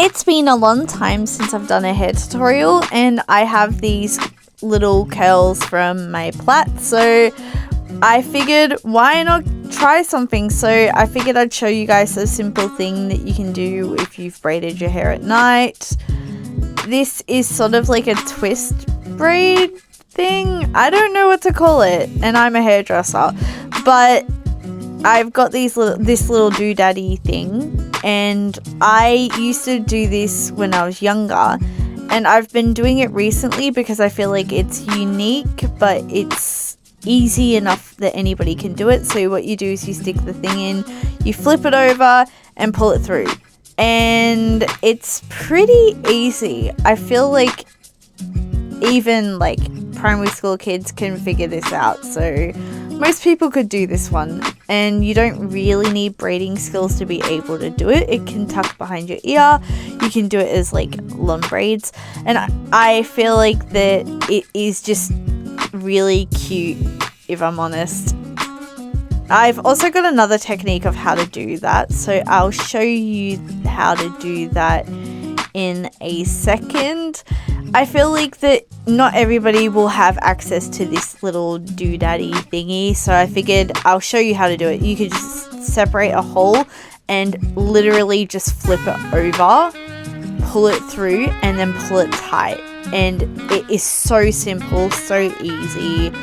It's been a long time since I've done a hair tutorial, and I have these little curls from my plait, so I figured why not try something. So I figured I'd show you guys a simple thing that you can do if you've braided your hair at night. This is sort of like a twist braid thing. I don't know what to call it, and I'm a hairdresser, but I've got this little doodaddy thing, and I used to do this when I was younger, and I've been doing it recently because I feel like it's unique, but it's easy enough that anybody can do it. So what you do is you stick the thing in, you flip it over and pull it through, and it's pretty easy. I feel like even like primary school kids can figure this out, so most people could do this one, and you don't really need braiding skills to be able to do it. It can tuck behind your ear, you can do it as like long braids, and I feel like that it is just really cute, if I'm honest. I've also got another technique of how to do that, so I'll show you how to do that in a second. I feel like that not everybody will have access to this little doodaddy thingy, so I figured I'll show you how to do it. You could just separate a hole and literally just flip it over, pull it through, and then pull it tight. And it is so simple, so easy.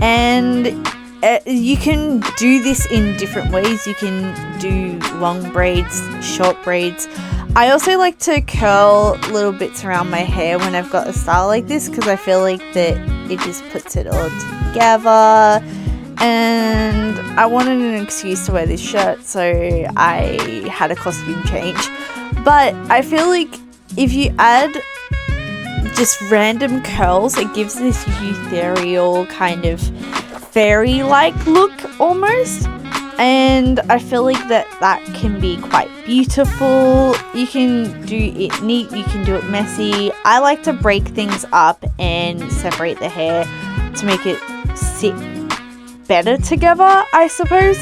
And you can do this in different ways. You can do long braids, short braids. I also like to curl little bits around my hair when I've got a style like this, because I feel like that it just puts it all together, and I wanted an excuse to wear this shirt, so I had a costume change. But I feel like if you add just random curls, it gives this ethereal kind of fairy-like look almost. And I feel like that can be quite beautiful. You can do it neat, you can do it messy. I like to break things up and separate the hair to make it sit better together, I suppose.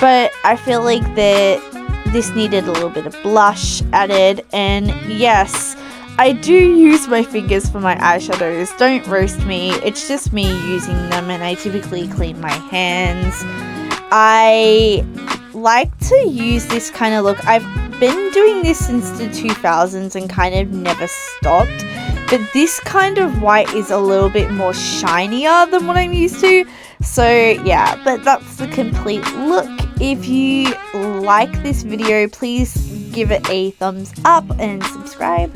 But I feel like that this needed a little bit of blush added. And yes, I do use my fingers for my eyeshadows. Don't roast me. It's just me using them, and I typically clean my hands. I like to use this kind of look. I've been doing this since the 2000s and kind of never stopped, but this kind of white is a little bit more shinier than what I'm used to. So yeah, but that's the complete look. If you like this video, please give it a thumbs up and subscribe.